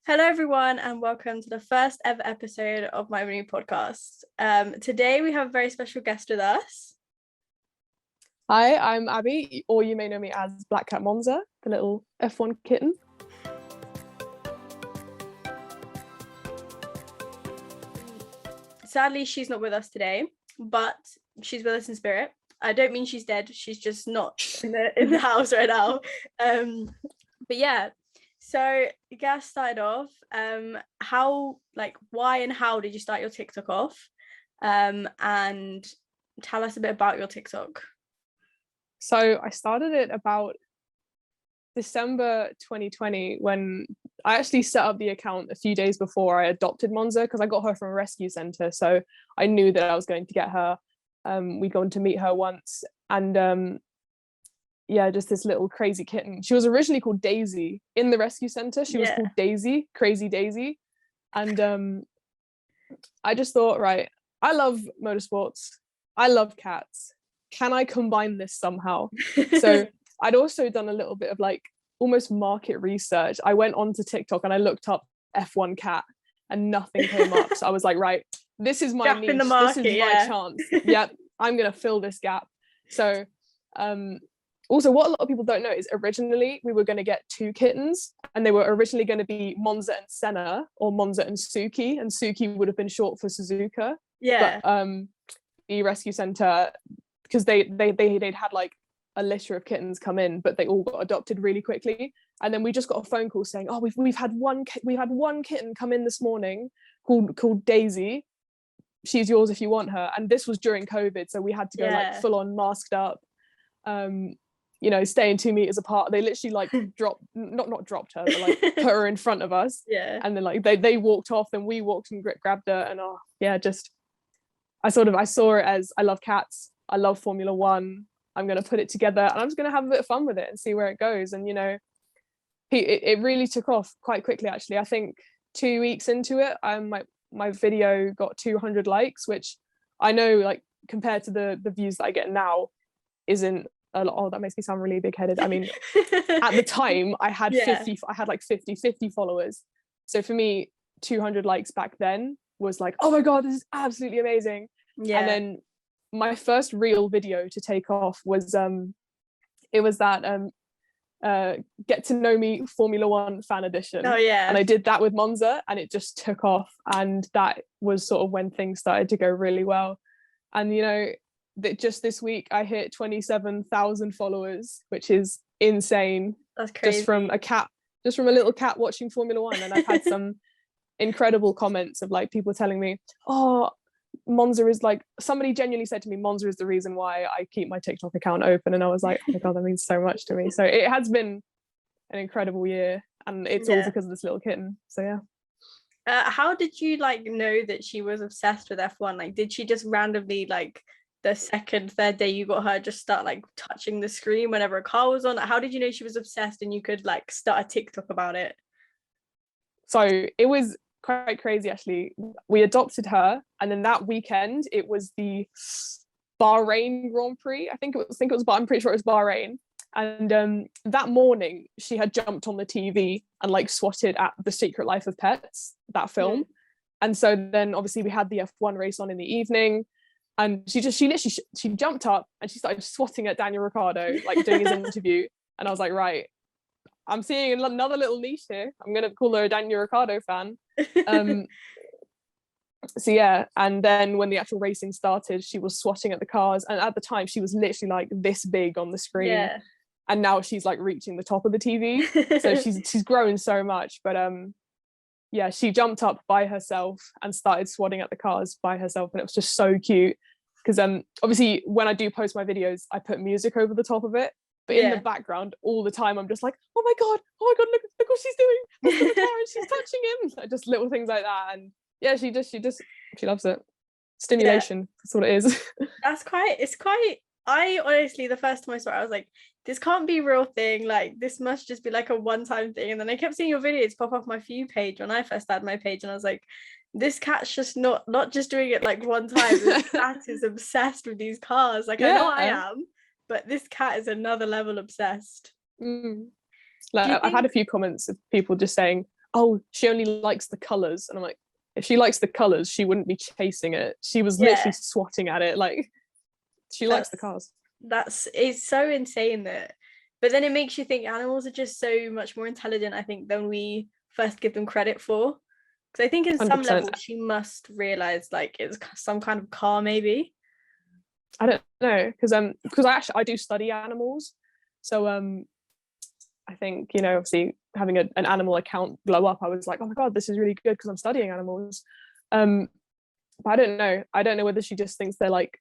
Hello, everyone, and welcome to the first ever episode of my new podcast. Today, we have a very special guest with us. Hi, I'm Abby, or you may know me as Black Cat Monza, the little F1 kitten. Sadly, she's not with us today, but she's with us in spirit. I don't mean she's dead. She's just not in the house right now. But yeah. So you guys started off, why and how did you start your TikTok off? And tell us a bit about your TikTok. So I started it about December 2020 when I actually set up the account a few days before I adopted Monza because I got her from a rescue centre. So I knew that I was going to get her. We'd gone to meet her once and just this little crazy kitten. She was originally called Daisy in the rescue center. She was called Daisy, Crazy Daisy. And I just thought, right, I love motorsports. I love cats. Can I combine this somehow? So I'd also done a little bit of almost market research. I went onto TikTok and I looked up F1 cat and nothing came up. So I was like, right, this is my niche. This is my chance. Yep, I'm going to fill this gap. So also, what a lot of people don't know is originally we were going to get two kittens and they were originally going to be Monza and Senna or Monza and Suki, and Suki would have been short for Suzuka. Yeah. But the rescue centre, because they'd had a litter of kittens come in, but they all got adopted really quickly. And then we just got a phone call saying, oh, we've had one kitten come in this morning called Daisy. She's yours if you want her. And this was during COVID, so we had to go full on masked up. Staying 2 meters apart. They literally not dropped her, but put her in front of us. Yeah. And then they walked off, then we walked and grabbed her, and I saw it as I love cats, I love Formula One, I'm gonna put it together and I'm just gonna have a bit of fun with it and see where it goes. And it really took off quite quickly actually. I think 2 weeks into it, my video got 200 likes, which I know compared to the views that I get now isn't a lot. Oh, that makes me sound really big-headed. I mean, at the time I had 50 followers, so for me 200 likes back then was like, oh my god, this is absolutely amazing. And then my first real video to take off was it was that get to know me Formula One fan edition. And I did that with Monza and it just took off, and that was sort of when things started to go really well. And that just this week I hit 27,000 followers, which is insane. That's crazy. Just from a little cat watching Formula One. And I've had some incredible comments of people telling me, oh, Monza is somebody genuinely said to me, Monza is the reason why I keep my TikTok account open. And I was like, oh my god, that means so much to me. So it has been an incredible year, and it's all because of this little kitten. So yeah. How did you know that she was obsessed with F1? Did she just randomly the second, third day you got her just start touching the screen whenever a car was on? How did you know she was obsessed and you could start a TikTok about it? So it was quite crazy actually. We adopted her, and then that weekend it was the Bahrain Grand Prix. I'm pretty sure it was Bahrain. And that morning she had jumped on the TV and swatted at The Secret Life of Pets, that film. And so then obviously we had the F1 race on in the evening. And she jumped up and she started swatting at Daniel Ricciardo, doing his interview. And I was like, right, I'm seeing another little niche here. I'm going to call her a Daniel Ricciardo fan. So yeah, and then when the actual racing started, she was swatting at the cars. And at the time, she was literally this big on the screen. Yeah. And now she's reaching the top of the TV. So she's grown so much. But she jumped up by herself and started swatting at the cars by herself, and it was just so cute because obviously when I do post my videos I put music over the top of it, but in the background all the time I'm just like, oh my god, look what she's doing, look at the car and she's touching him, just little things like that. And yeah, she loves it. Stimulation, that's what it is. It's quite I honestly, the first time I saw it I was like, this can't be a real thing, this must just be a one-time thing. And then I kept seeing your videos pop off my For You page when I first had my page, and I was like, this cat's just not just doing it one time. This cat is obsessed with these cars. I know I am, but this cat is another level obsessed. I've had a few comments of people just saying, oh, she only likes the colors. And I'm like, if she likes the colors, she wouldn't be chasing it. She was literally Yeah, swatting at it. Like, she likes the cars. that's it's so insane that, but then it makes you think animals are just so much more intelligent, I think, than we first give them credit for. Because I think in some 100%. level she must realize like it's some kind of car, maybe. I don't know, because I do study animals, so I think, you know, obviously having an animal account blow up, I was like, oh my god, this is really good because I'm studying animals. But I don't know whether she just thinks they're like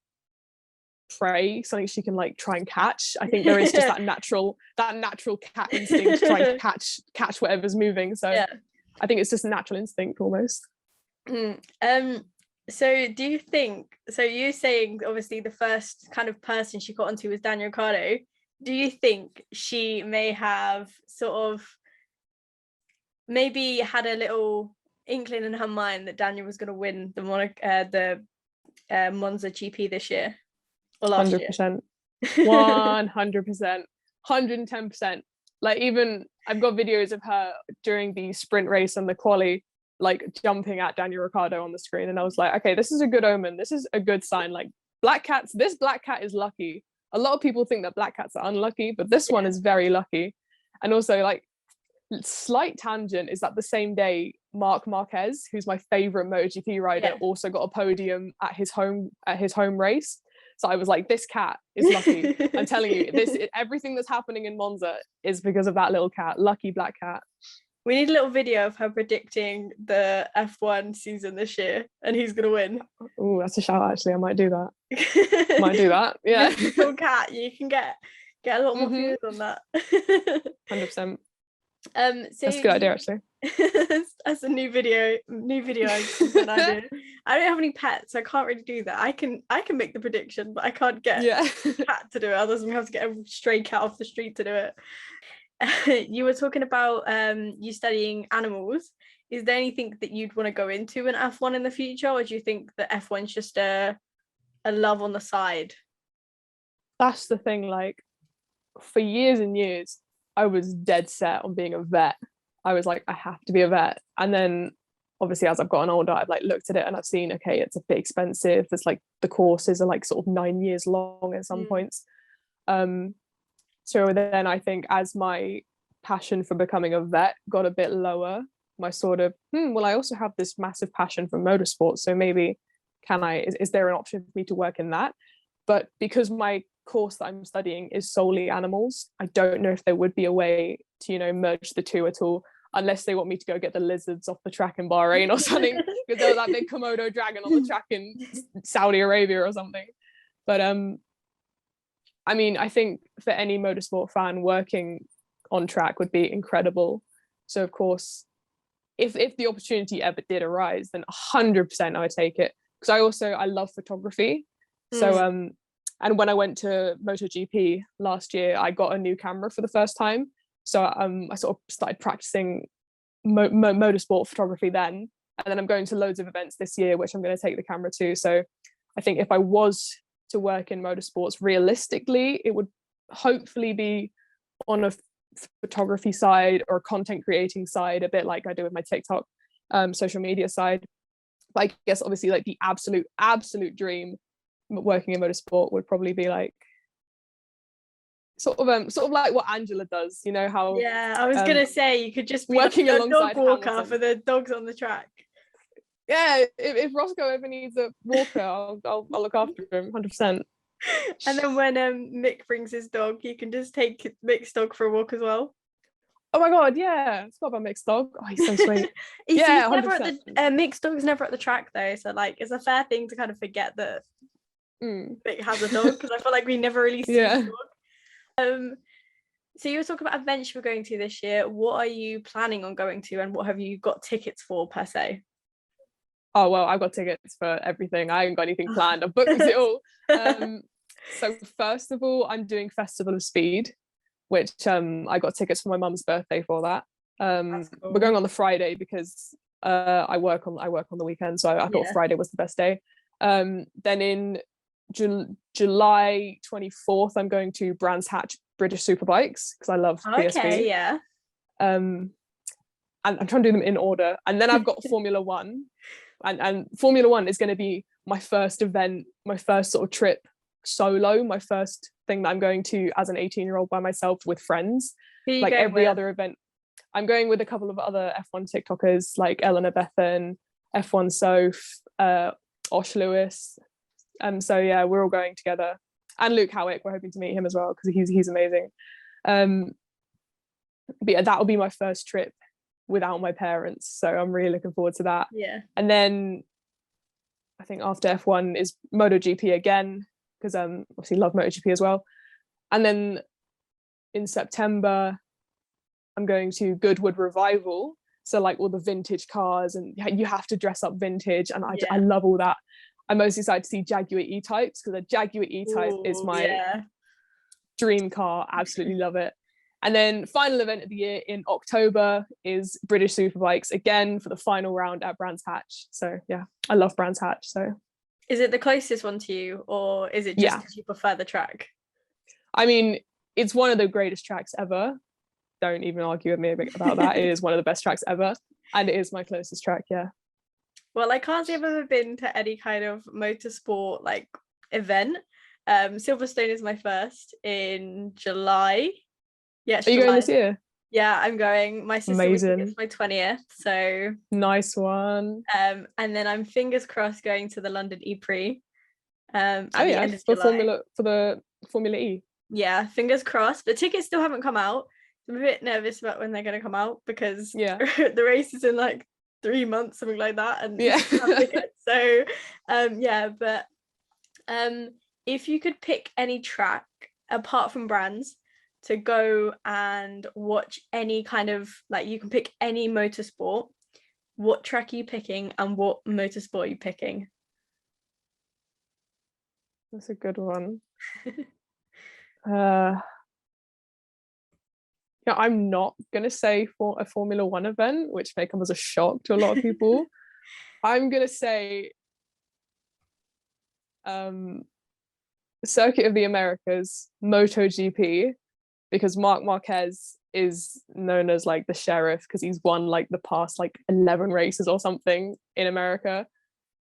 prey, something she can like try and catch. I think there is just that natural cat instinct to try and catch whatever's moving. So Yeah. I think it's just a natural instinct almost. So do you think, so you saying obviously the first kind of person she got onto was Daniel Ricciardo, do you think she may have sort of maybe had a little inkling in her mind that Daniel was going to win the Monza GP this year or last 100%. year? 100%. 110%. Like, even I've got videos of her during the sprint race and the quali, like jumping at Daniel Ricciardo on the screen, and I was like, okay, this is a good omen, this is a good sign. Like, this black cat is lucky. A lot of people think that black cats are unlucky, but this one is very lucky. And also, like, slight tangent is that the same day Marc Marquez, who's my favorite MotoGP rider, also got a podium at his home race. So I was like, this cat is lucky. I'm telling you, everything that's happening in Monza is because of that little cat, lucky black cat. We need a little video of her predicting the F1 season this year and who's gonna win. Oh, that's a shout, actually. I might do that. Yeah. Little cat, you can get a lot more views on that. 100%. So that's a good idea, actually. That's a new video idea. I don't have any pets, so I can't really do that. I can make the prediction, but I can't get a cat to do it. Otherwise, we have to get a stray cat off the street to do it. You were talking about you studying animals. Is there anything that you'd want to go into in F1 in the future, or do you think that F1's just a love on the side? That's the thing. Like, for years and years, I was dead set on being a vet. I was like, I have to be a vet. And then obviously as I've gotten older, I've like looked at it and I've seen, okay, it's a bit expensive. There's like, the courses are like sort of 9 years long at some points. So then I think as my passion for becoming a vet got a bit lower, my sort of, well, I also have this massive passion for motorsport. So maybe is there an option for me to work in that? But because my course that I'm studying is solely animals, I don't know if there would be a way to, you know, merge the two at all, unless they want me to go get the lizards off the track in Bahrain or something, because there was that big Komodo dragon on the track in Saudi Arabia or something. But I mean, I think for any motorsport fan, working on track would be incredible. So of course, if the opportunity ever did arise, then 100% I would take it, because I love photography. So and when I went to Moto GP last year, I got a new camera for the first time. So I sort of started practicing motorsport photography then. And then I'm going to loads of events this year, which I'm going to take the camera to. So I think if I was to work in motorsports, realistically, it would hopefully be on a photography side or content creating side, a bit like I do with my TikTok social media side. But I guess obviously like the absolute dream working in motorsport would probably be like sort of like what Angela does, you know, how I was gonna say you could just be working like a alongside dog walker Hamilton for the dogs on the track. Yeah, if Roscoe ever needs a walker, I'll look after him 100%. And then when Mick brings his dog, you can just take Mick's dog for a walk as well. Oh my god, yeah, it's not about Mick's dog. Oh, he's so sweet. Yeah, Mick's dog's never at the track though, so like it's a fair thing to kind of forget that Mick has a dog, because I feel like we never really see his dog. So you were talking about events you were going to this year. What are you planning on going to, and what have you got tickets for per se? Oh well, I've got tickets for everything. I haven't got anything planned. I've booked it all. So first of all, I'm doing Festival of Speed, which I got tickets for my mum's birthday for that. Cool. We're going on the Friday because I work on the weekend, so I thought Friday was the best day. Then in July 24th, I'm going to Brands Hatch British Superbikes because I love BSB. Okay, yeah. and I'm trying to do them in order. And then I've got Formula One, and Formula One is going to be my first event, my first sort of trip solo, my first thing that I'm going to as an 18-year-old by myself with friends. Who are you Like going every with? other event, I'm going with a couple of other F1 TikTokers like Eleanor Bethan, F1 Soph, Osh Lewis. So yeah, we're all going together. And Luke Howick, we're hoping to meet him as well because he's amazing. But yeah, that will be my first trip without my parents. So I'm really looking forward to that. Yeah. And then I think after F1 is Moto GP again, because obviously love Moto GP as well. And then in September, I'm going to Goodwood Revival. So like all the vintage cars, and you have to dress up vintage. And I love all that. I'm most excited to see Jaguar E-Types because a Jaguar E-Type is my dream car. Absolutely love it. And then final event of the year in October is British Superbikes again for the final round at Brands Hatch. So yeah, I love Brands Hatch. So is it the closest one to you, or is it just because you prefer the track? I mean, it's one of the greatest tracks ever. Don't even argue with me about that. It is one of the best tracks ever, and it is my closest track. Yeah. Well, I can't say I've ever been to any kind of motorsport like event. Silverstone is my first in July. Yeah, are you going this year? Yeah, I'm going. My sister it's my 20th, so nice one. And then I'm fingers crossed going to the London E-Prix. At the end of for July. for the Formula E. Yeah, fingers crossed. The tickets still haven't come out. I'm a bit nervous about when they're going to come out because the race is in like 3 months, something like that, and so but if you could pick any track apart from Brands to go and watch any kind of, like, you can pick any motorsport, what track are you picking and what motorsport are you picking? That's a good one. I'm not gonna say for a Formula One event, which may come as a shock to a lot of people. I'm gonna say Circuit of the Americas, Moto GP, because Marc Marquez is known as like the sheriff because he's won like the past like 11 races or something in America.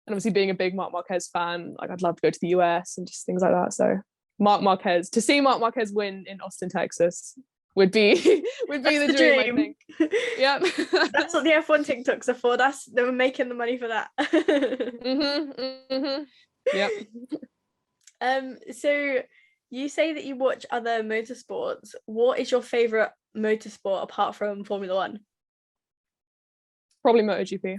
And obviously being a big Marc Marquez fan, like I'd love to go to the US and just things like that. So Marc Marquez, to see Marc Marquez win in Austin, Texas would be the dream, I think. Yeah. That's what the F1 TikToks are for. They were making the money for that. Yeah. So you say that you watch other motorsports. What is your favorite motorsport apart from Formula One? Probably MotoGP.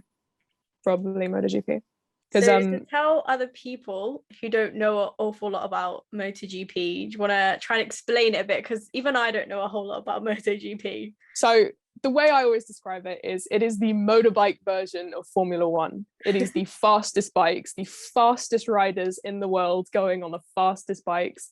So to tell other people who don't know an awful lot about MotoGP, do you want to try and explain it a bit? Because even I don't know a whole lot about MotoGP. So the way I always describe it is the motorbike version of Formula One. It is the fastest bikes, the fastest riders in the world going on the fastest bikes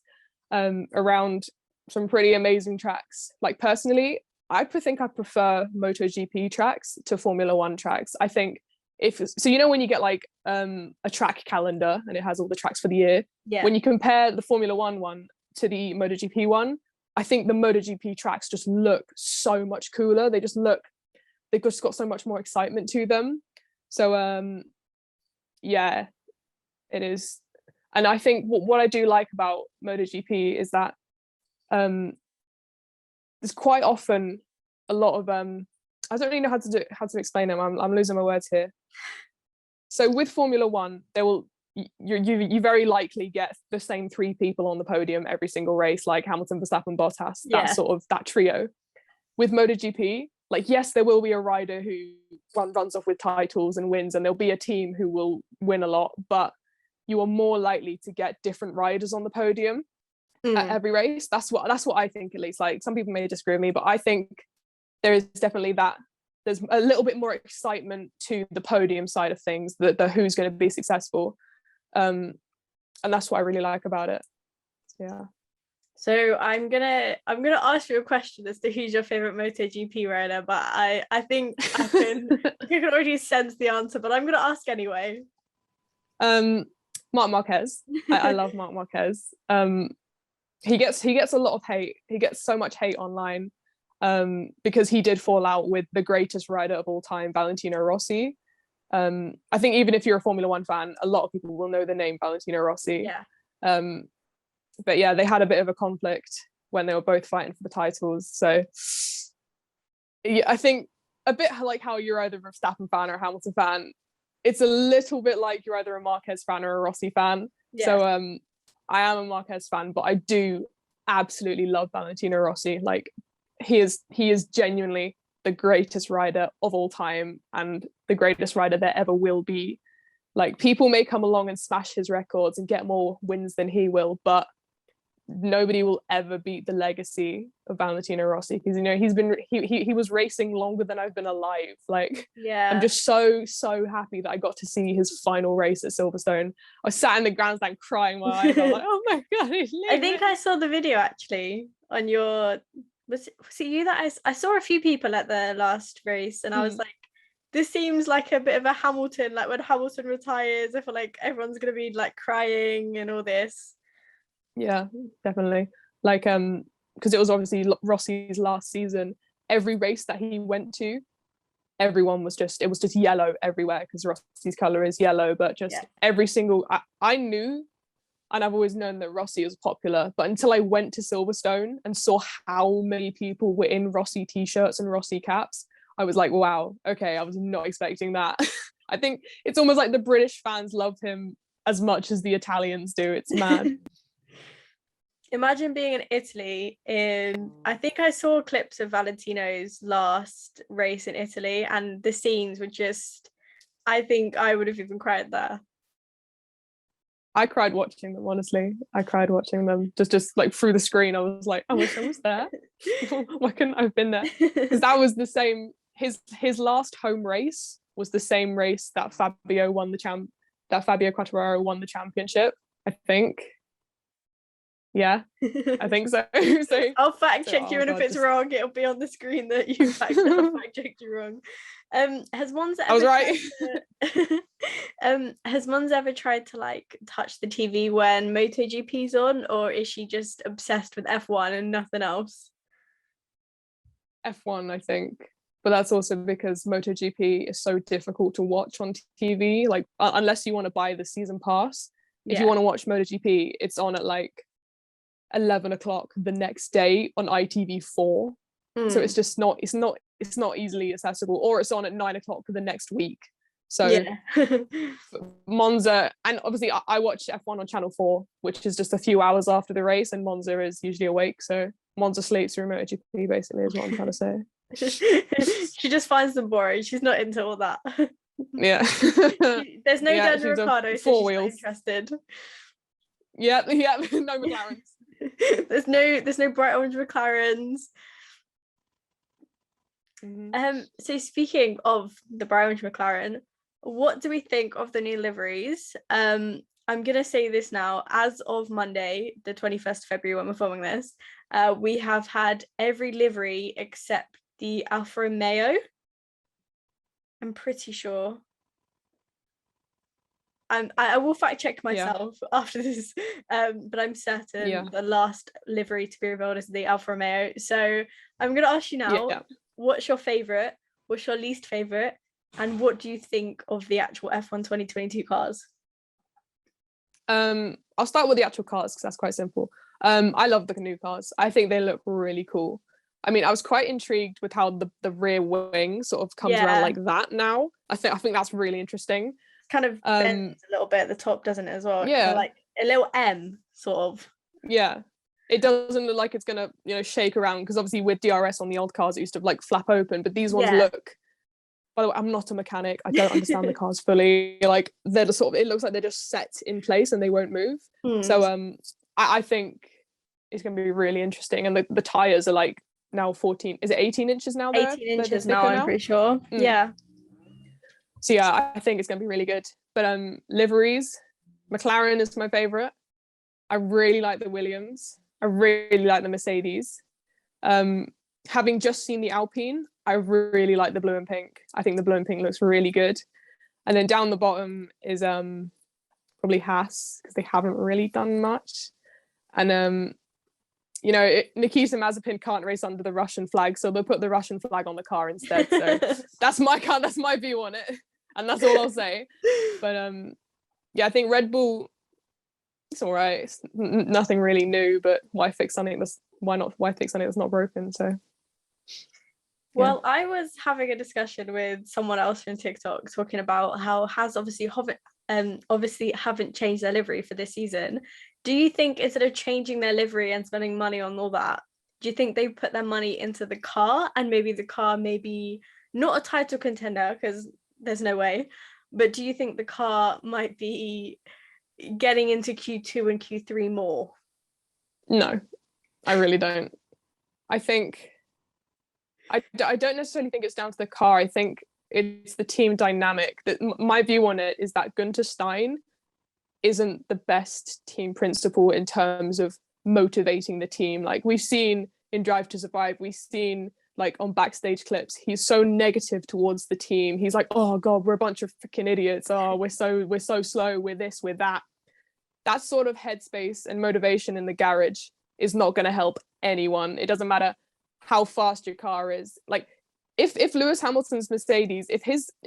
around some pretty amazing tracks. Like personally, I think I prefer MotoGP tracks to Formula One tracks. I think when you get like a track calendar and it has all the tracks for the year, when you compare the Formula one to the MotoGP one, I think the MotoGP tracks just look so much cooler. They've just got so much more excitement to them. So it is. And I think what I do like about MotoGP is that there's quite often a lot of I don't really know how to explain them. I'm losing my words here. So with Formula One, you very likely get the same 3 people on the podium every single race, like Hamilton, Verstappen, Bottas, that trio. With MotoGP, like, yes, there will be a rider who runs off with titles and wins, and there'll be a team who will win a lot, but you are more likely to get different riders on the podium at every race. That's what I think, at least. Like, some people may disagree with me, but I think there is definitely that. There's a little bit more excitement to the podium side of things, the who's going to be successful. And that's what I really like about it. Yeah. So I'm gonna ask you a question as to who's your favorite MotoGP rider, but I think I can already sense the answer, but I'm gonna ask anyway. Marc Marquez. I love Marc Marquez. He gets a lot of hate. He gets so much hate online. because he did fall out with the greatest rider of all time, Valentino Rossi. I think even if you're a Formula One fan, a lot of people will know the name Valentino Rossi. Yeah. But yeah, they had a bit of a conflict when they were both fighting for the titles. So yeah, I think a bit like how you're either a Verstappen fan or a Hamilton fan, it's a little bit like you're either a Marquez fan or a Rossi fan. Yeah. So I am a Marquez fan, but I do absolutely love Valentino Rossi. Like he is genuinely the greatest rider of all time and the greatest rider there ever will be. Like people may come along and smash his records and get more wins than he will, but nobody will ever beat the legacy of Valentino Rossi, because he was racing longer than I've been alive. Like yeah, I'm just so happy that I got to see his final race at Silverstone. I sat in the grandstand crying my eyes out, like, oh my god, I think I saw the video actually on your, was it you that I saw a few people at the last race, and I was like, this seems like a bit of a Hamilton, like when Hamilton retires, I feel like everyone's gonna be like crying and all this. Yeah, definitely. Like because it was obviously Rossi's last season. Every race that he went to, everyone was just, it was just yellow everywhere, because Rossi's color is yellow. But just every single, I knew, and I've always known that Rossi was popular, but until I went to Silverstone and saw how many people were in Rossi t-shirts and Rossi caps, I was like, wow, okay, I was not expecting that. I think it's almost like the British fans love him as much as the Italians do. It's mad. Imagine being in Italy I think I saw clips of Valentino's last race in Italy, and the scenes were just, I think I would have even cried there. I cried watching them, honestly. I cried watching them just like through the screen. I was like, I wish I was there. Why couldn't I have been there? Because that was the same, his last home race was the same race that Fabio Quartararo won the championship, I think. Yeah, I think so. I'll fact check you, and if it's wrong, it'll be on the screen that you fact checked you wrong. Has Monza ever I was right. Has Monza ever tried to like touch the TV when Moto GP's on, or is she just obsessed with F1 and nothing else? F1, I think, but that's also because Moto GP is so difficult to watch on TV. Like unless you want to buy the season pass, if you want to watch Moto GP, it's on at like 11 o'clock the next day on ITV4. So it's just not easily accessible, or it's on at 9 o'clock the next week. So Monza, and obviously I watch F1 on Channel 4, which is just a few hours after the race, and Monza is usually awake, so Monza sleeps through MotoGP basically, is what I'm trying to say. She just finds them boring. She's not into all that. Yeah. There's no Daniel Ricciardo, so she's not interested. Yeah, no McLarens. There's no bright orange McLarens. So speaking of the bright orange McLaren, what do we think of the new liveries? I'm gonna say this now, as of Monday, the 21st of February, when we're filming this, we have had every livery except the Alfa Romeo. I'm pretty sure. I will fact check myself after this, but I'm certain the last livery to be revealed is the Alfa Romeo. So I'm going to ask you now, what's your favourite, what's your least favourite, and what do you think of the actual F1 2022 cars? I'll start with the actual cars because that's quite simple. I love the new cars. I think they look really cool. I mean, I was quite intrigued with how the rear wing sort of comes around like that now. I think that's really interesting. Kind of bends a little bit at the top, doesn't it, as well? Yeah, like a little M sort of. Yeah, it doesn't look like it's gonna shake around, because obviously with DRS on the old cars it used to like flap open, but these ones look, by the way, I'm not a mechanic, I don't understand the cars fully, like they're just sort of, it looks like they're just set in place and they won't move. So I think it's gonna be really interesting, and the tires are like now 14, is it 18 inches now? 18 inches now, I'm pretty sure. Yeah. So yeah, I think it's going to be really good. But liveries, McLaren is my favorite. I really like the Williams. I really like the Mercedes. Having just seen the Alpine, I really like the blue and pink. I think the blue and pink looks really good. And then down the bottom is probably Haas, because they haven't really done much. And Nikita Mazepin can't race under the Russian flag, so they'll put the Russian flag on the car instead. So that's my view on it, and that's all I'll say. But I think Red Bull, it's all right. It's nothing really new, but why fix something that's not broken? So well, I was having a discussion with someone else from TikTok talking about how Has obviously haven't changed their livery for this season. Do you think instead of changing their livery and spending money on all that, do you think they put their money into the car, and maybe the car maybe not a title contender, because there's no way, but do you think the car might be getting into Q2 and Q3 more? No, I really don't. I think I don't necessarily think it's down to the car. I think it's the team dynamic. That my view on it is that Gunter Stein isn't the best team principal in terms of motivating the team. Like we've seen in Drive to Survive, we've seen like on backstage clips, he's so negative towards the team. He's like, oh God, we're a bunch of freaking idiots. Oh, we're so slow, we're this, we're that. That sort of headspace and motivation in the garage is not going to help anyone. It doesn't matter how fast your car is. Like if Lewis Hamilton's Mercedes, if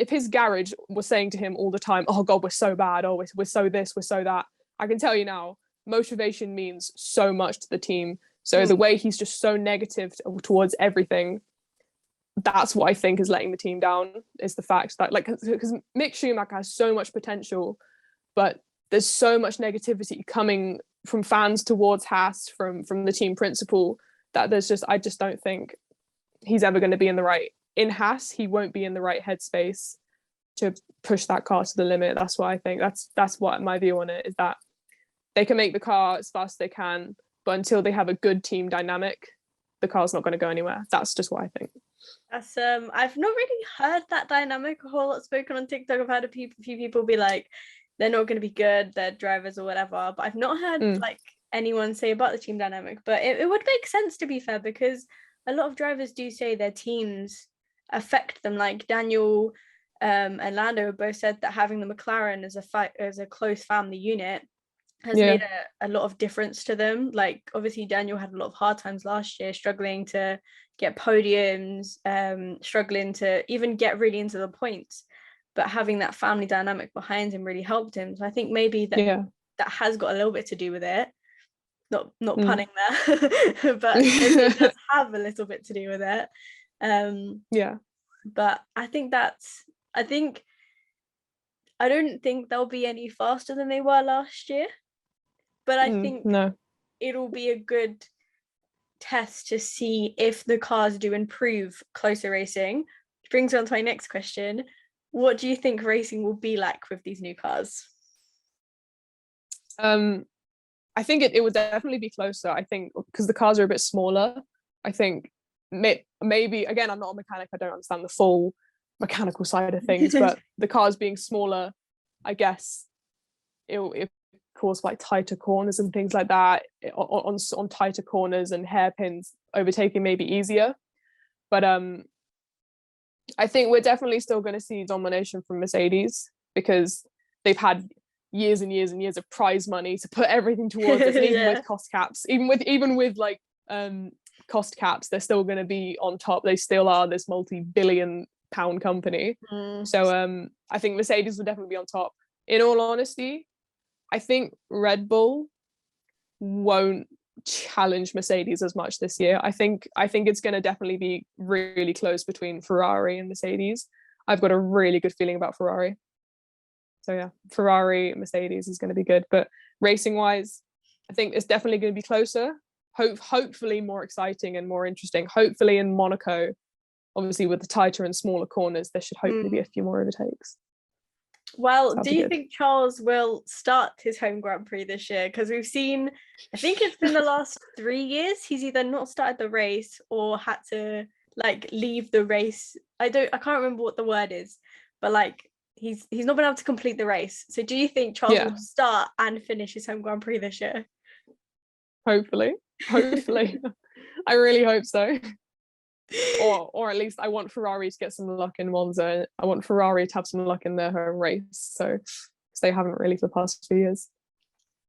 his garage was saying to him all the time, oh God, we're so bad, oh we're so this, we're so that, I can tell you now, motivation means so much to the team. So the way he's just so negative towards everything, that's what I think is letting the team down, is the fact that, like, because Mick Schumacher has so much potential, but there's so much negativity coming from fans towards Haas, from the team principal, that I just don't think he's ever going to be in Haas. He won't be in the right headspace to push that car to the limit. That's what I think. That's what my view on it is, that they can make the car as fast as they can, but until they have a good team dynamic, the car's not going to go anywhere. That's just what I think. That's I've not really heard that dynamic a whole lot spoken on TikTok. I've heard a few people be like, they're not going to be good, they're drivers or whatever, but I've not heard like anyone say about the team dynamic. But it would make sense, to be fair, because a lot of drivers do say their teams affect them. Like Daniel and Lando both said that having the McLaren as a close family unit has made a lot of difference to them. Like obviously Daniel had a lot of hard times last year, struggling to get podiums, struggling to even get really into the points, but having that family dynamic behind him really helped him. So I think maybe that has got a little bit to do with it. Not punning there, but maybe it does have a little bit to do with it. But I don't think they'll be any faster than they were last year, but I think it'll be a good test to see if the cars do improve closer racing. Which brings me on to my next question. What do you think racing will be like with these new cars? I think it would definitely be closer. I think because the cars are a bit smaller. I think maybe, again, I'm not a mechanic, I don't understand the full mechanical side of things, but the cars being smaller, I guess it cause like tighter corners and things like that. On tighter corners and hairpins, overtaking may be easier. But I think we're definitely still going to see domination from Mercedes, because they've had years and years and years of prize money to put everything towards it. And even with cost caps, even with like cost caps, they're still going to be on top. They still are this multi-billion pound company. So I think Mercedes will definitely be on top. In all honesty, I think Red Bull won't challenge Mercedes as much this year. I think it's going to definitely be really close between Ferrari and Mercedes. I've got a really good feeling about Ferrari. So yeah, Ferrari, Mercedes is going to be good. But racing wise, I think it's definitely going to be closer. Hopefully more exciting and more interesting. Hopefully in Monaco, obviously with the tighter and smaller corners, there should hopefully be a few more overtakes. Well, do you think Charles will start his home Grand Prix this year? Because we've seen, I think it's been the last 3 years, he's either not started the race or had to like leave the race. I can't remember what the word is, but like he's not been able to complete the race. So do you think Charles will start and finish his home Grand Prix this year? Hopefully. I really hope so. Or at least I want Ferrari to get some luck in Monza. I want Ferrari to have some luck in their home race. So they haven't really for the past few years.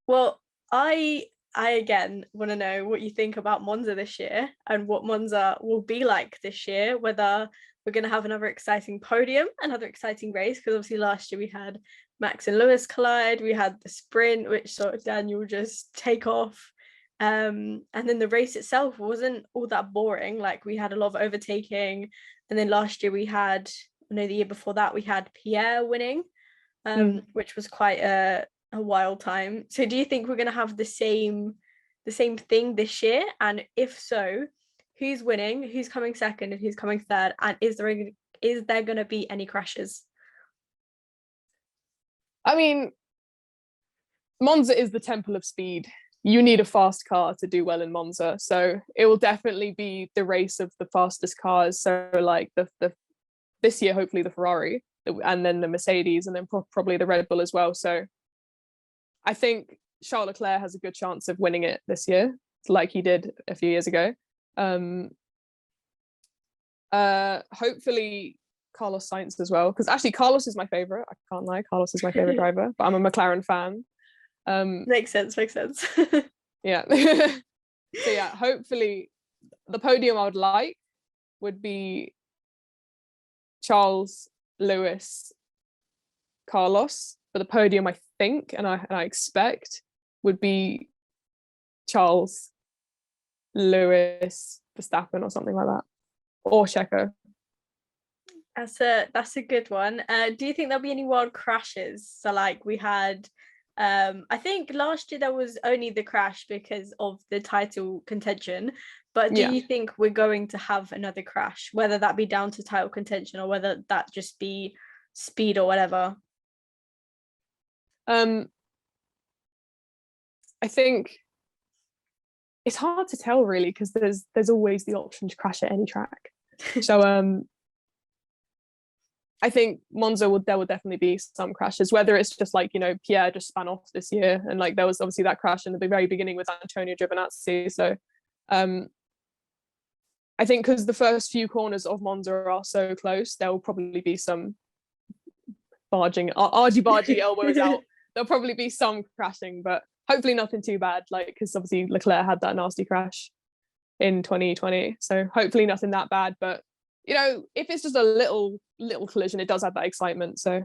Well, I I again want to know what you think about Monza this year and what Monza will be like this year, whether we're going to have another exciting podium, another exciting race, because obviously last year we had Max and Lewis collide, we had the sprint, which saw Daniel just take off. And then the race itself wasn't all that boring. Like, we had a lot of overtaking. And then last year we had, the year before that, we had Pierre winning, which was quite a wild time. So do you think we're going to have the same thing this year? And if so, who's winning, who's coming second, and who's coming third? And is there going to be any crashes? I mean, Monza is the temple of speed. You need a fast car to do well in Monza, so it will definitely be the race of the fastest cars. So like the this year, hopefully the Ferrari, and then the Mercedes, and then probably the Red Bull as well. So I think Charles Leclerc has a good chance of winning it this year, like he did a few years ago. Hopefully Carlos Sainz as well, because actually Carlos is my favorite. I can't lie, Carlos is my favorite driver, but I'm a McLaren fan. Makes sense. Yeah. So yeah, hopefully the podium I would like would be Charles, Lewis, Carlos. But the podium I think and I expect would be Charles, Lewis, Verstappen, or something like that, or Checo. That's a good one. Do you think there'll be any wild crashes? So like we had, I think last year there was only the crash because of the title contention. But do you think we're going to have another crash, whether that be down to title contention or whether that just be speed or whatever? I think it's hard to tell really, because there's always the option to crash at any track. So I think Monza there will definitely be some crashes, whether it's just like, Pierre just span off this year, and like there was obviously that crash in the very beginning with Antonio Giovinazzi. So I think because the first few corners of Monza are so close, there will probably be some argy-bargy elbows out. There'll probably be some crashing, but hopefully nothing too bad, like, because obviously Leclerc had that nasty crash in 2020, so hopefully nothing that bad. But if it's just a little collision, it does have that excitement. So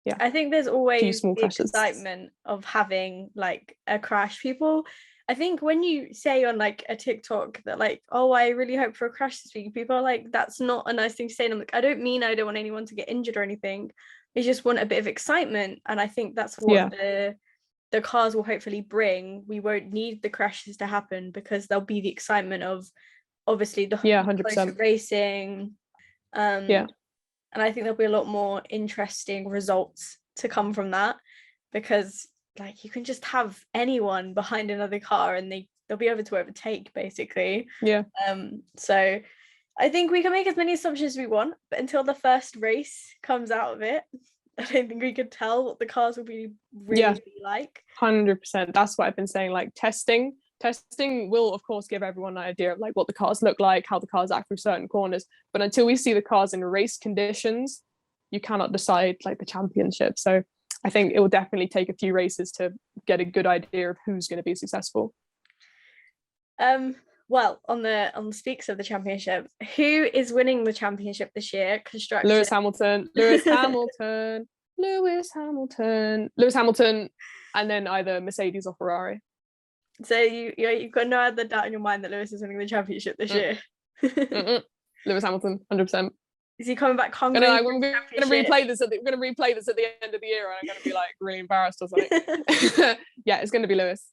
yeah, I think there's always the crashes. Excitement of having like a crash. People, I think when you say on like a TikTok that like, oh, I really hope for a crash this week, people are like, that's not a nice thing to say. And I'm like, I don't mean I don't want anyone to get injured or anything. I just want a bit of excitement. And I think that's what the cars will hopefully bring. We won't need the crashes to happen because there'll be the excitement of obviously the 100% racing. And I think there'll be a lot more interesting results to come from that, because like you can just have anyone behind another car and they'll be able to overtake basically. So I think we can make as many assumptions as we want, but until the first race comes out of it, I don't think we could tell what the cars will be really like. 100%. That's what I've been saying. Like testing will of course give everyone an idea of like what the cars look like, how the cars act through certain corners, but until we see the cars in race conditions, you cannot decide like the championship. So I think it will definitely take a few races to get a good idea of who's going to be successful. Well, on the speaks of the championship, who is winning the championship this year? Constructor. Lewis Hamilton, and then either Mercedes or Ferrari. So you've got no other doubt in your mind that Lewis is winning the championship this year? Lewis Hamilton, 100%. Is he coming back hungry? We're going to replay this at the end of the year, and I'm going to be like really embarrassed or something. Yeah, it's going to be Lewis.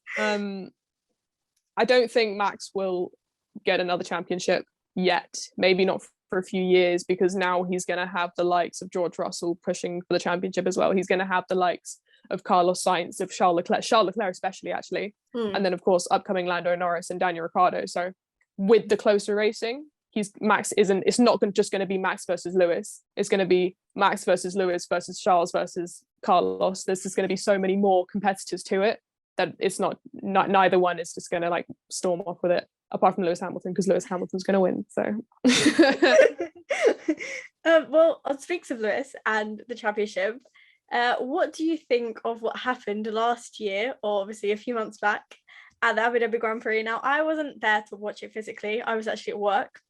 I don't think Max will get another championship yet. Maybe not for a few years, because now he's going to have the likes of George Russell pushing for the championship as well. He's going to have the likes of Carlos Sainz, of Charles Leclerc especially, actually. And then of course upcoming Lando Norris and Daniel Ricciardo. So with the closer racing, it's not just going to be Max versus Lewis. It's going to be Max versus Lewis versus Charles versus Carlos. There's just going to be so many more competitors to it that it's not neither one is just going to like storm off with it, apart from Lewis Hamilton, because Lewis Hamilton's going to win. So well, on speaks of Lewis and the championship, What do you think of what happened last year, or obviously a few months back, at the Abu Dhabi Grand Prix? Now, I wasn't there to watch it physically. I was actually at work,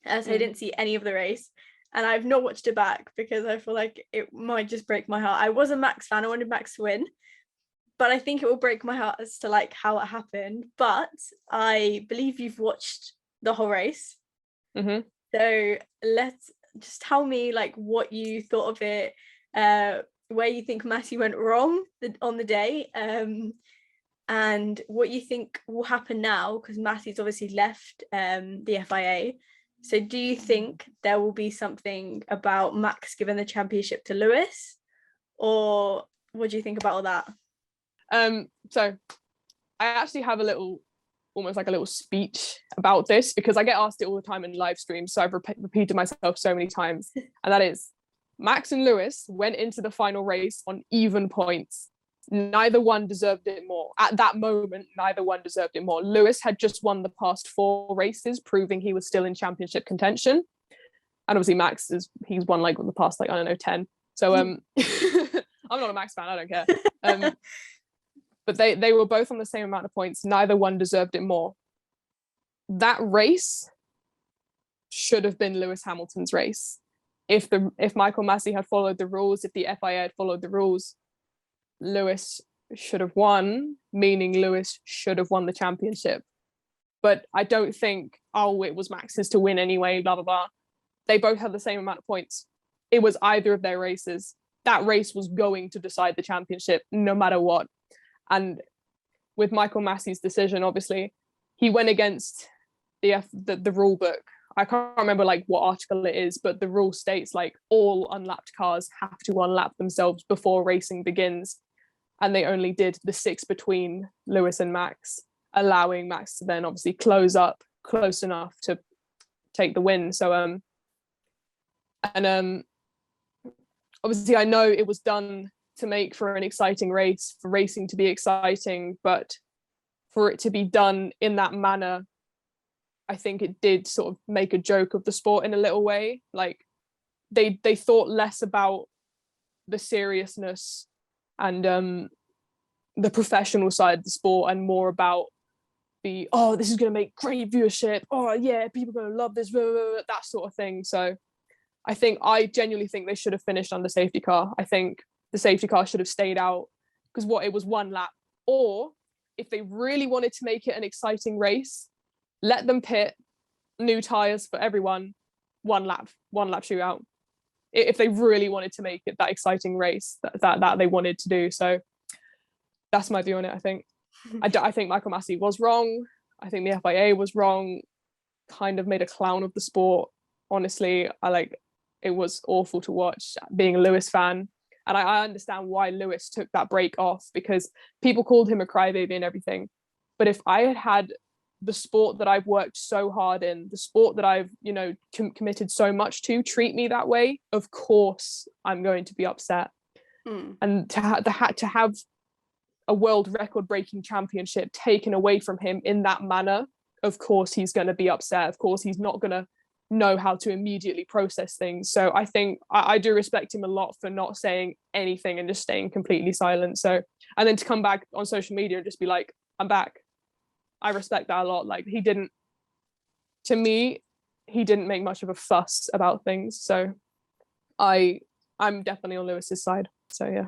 so I didn't see any of the race. And I've not watched it back because I feel like it might just break my heart. I was a Max fan. I wanted Max to win. But I think it will break my heart as to like how it happened. But I believe you've watched the whole race. Mm-hmm. So let's just tell me like what you thought of it, where you think Matty went wrong on the day, and what you think will happen now, because Matty's obviously left the FIA. So do you think there will be something about Max giving the championship to Lewis, or what do you think about all that? So I actually have almost like a little speech about this, because I get asked it all the time in live streams, so I've repeated myself so many times, and that is, Max and Lewis went into the final race on even points. Neither one deserved it more. At that moment, neither one deserved it more. Lewis had just won the past 4 races, proving he was still in championship contention, and obviously he's won like the past, like, I don't know, 10. So I'm not a Max fan, I don't care. But they were both on the same amount of points. Neither one deserved it more. That race should have been Lewis Hamilton's race. If Michael Massey had followed the rules, if the FIA had followed the rules, Lewis should have won, meaning Lewis should have won the championship. But I don't think, it was Max's to win anyway, blah, blah, blah. They both had the same amount of points. It was either of their races. That race was going to decide the championship no matter what. And with Michael Massey's decision, obviously, he went against the rule book. I can't remember like what article it is, but the rule states like all unlapped cars have to unlap themselves before racing begins. And they only did the 6 between Lewis and Max, allowing Max to then obviously close up close enough to take the win. So obviously I know it was done to make for an exciting race, for racing to be exciting, but for it to be done in that manner, I think it did sort of make a joke of the sport in a little way. Like they thought less about the seriousness and the professional side of the sport, and more about this is going to make great viewership, people are going to love this, blah, blah, blah, that sort of thing. So I genuinely think they should have finished under safety car. I think the safety car should have stayed out, because it was 1 lap. Or if they really wanted to make it an exciting race, let them pit, new tires for everyone, 1 lap shootout. If they really wanted to make it that exciting race that they wanted to do. So that's my view on it. I think I think Michael Massey was wrong. I think the FIA was wrong. Kind of made a clown of the sport. Honestly, it was awful to watch, being a Lewis fan. And I understand why Lewis took that break off, because people called him a crybaby and everything. But if I had the sport that I've worked so hard in, the sport that I've, committed so much to, treat me that way, of course I'm going to be upset. And to have a world record breaking championship taken away from him in that manner, of course he's going to be upset. Of course he's not going to know how to immediately process things. So I think I do respect him a lot for not saying anything and just staying completely silent. So, and then to come back on social media and just be like, I'm back. I respect that a lot. Like he didn't make much of a fuss about things. So I'm definitely on Lewis's side. So yeah.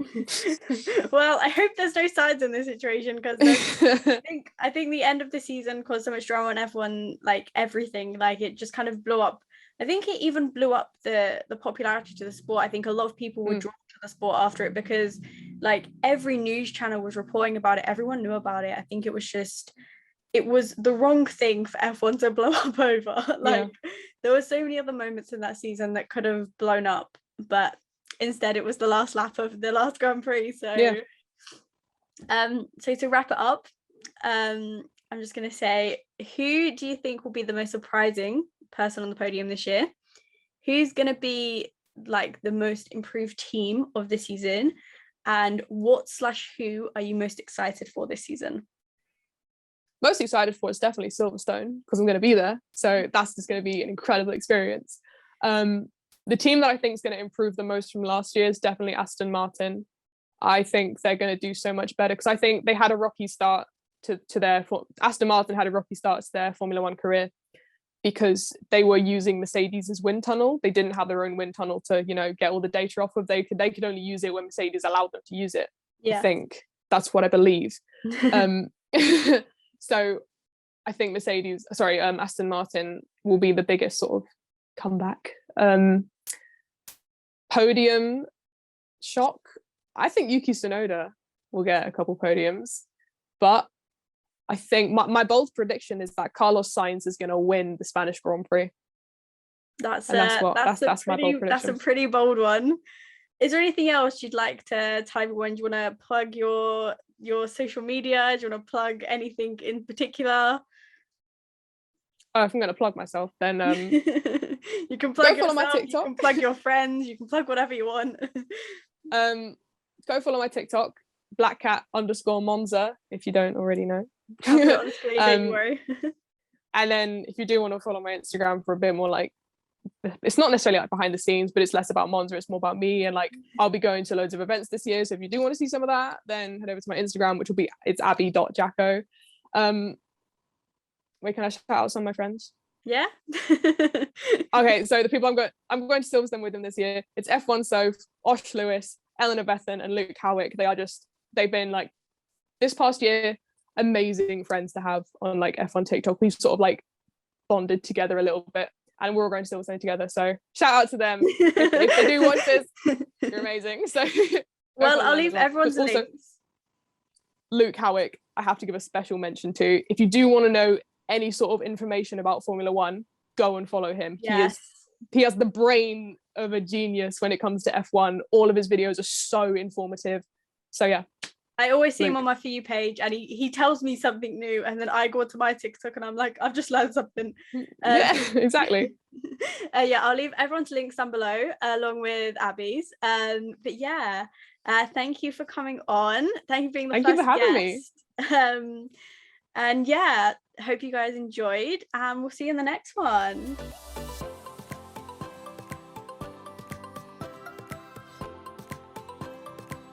Well, I hope there's no sides in this situation, because I think the end of the season caused so much drama on everyone, like everything, like it just kind of blew up. I think it even blew up the popularity to the sport. I think a lot of people were drawn to the sport after it, because like every news channel was reporting about it. Everyone knew about it. I think it was the wrong thing for F1 to blow up over. There were so many other moments in that season that could have blown up, but instead it was the last lap of the last Grand Prix. So so to wrap it up, I'm just going to say, who do you think will be the most surprising person on the podium this year? Who's going to be like the most improved team of the season? And who are you most excited for this season? Most excited for is definitely Silverstone, because I'm going to be there. So that's just going to be an incredible experience. The team that I think is going to improve the most from last year is definitely Aston Martin. I think they're going to do so much better, because I think they had a rocky start to their Aston Martin had a rocky start to their Formula One career because they were using Mercedes's wind tunnel. They didn't have their own wind tunnel to, get all the data off of. They could only use it when Mercedes allowed them to use it. Yeah. I think that's what I believe. So I think Aston Martin will be the biggest sort of comeback. Podium shock. I think Yuki Tsunoda will get a couple podiums, but I think my bold prediction is that Carlos Sainz is going to win the Spanish Grand Prix. That's my bold prediction. That's a pretty bold one. Is there anything else you'd like to tell everyone? Do you want to plug your social media? Do you want to plug anything in particular? If I'm going to plug myself, then you can plug yourself, my TikTok. You can plug your friends, you can plug whatever you want. Go follow my TikTok, blackcat_Monza, if you don't already know. Don't worry. And then if you do want to follow my Instagram for a bit more like, it's not necessarily like behind the scenes, but it's less about Monza, it's more about me, and like I'll be going to loads of events this year, so if you do want to see some of that, then head over to my Instagram, which will be, it's abby.jacko. Wait, can I shout out some of my friends? Yeah. Okay, so the people I'm going to Silverstone with them this year, it's F1 Soph, Osh Lewis, Eleanor Bethan, and Luke Howick. They've been like, this past year, amazing friends to have on like F1 TikTok. We've sort of like bonded together a little bit, and we're all going to Silverstone together, so shout out to them. if they do watch this, you're amazing. So well, I'll leave everyone's links. Also, Luke Howick, I have to give a special mention to. If you do want to know any sort of information about Formula One, go and follow him. Yes. He has the brain of a genius when it comes to F1. All of his videos are so informative. So yeah, I always see him on my For You page, and he tells me something new, and then I go to my TikTok and I'm like, I've just learned something. Yeah, exactly. Yeah, I'll leave everyone's links down below along with Abby's. But yeah, thank you for coming on. Thank you for being the first guest. Thank you for having me. And yeah, hope you guys enjoyed, and we'll see you in the next one.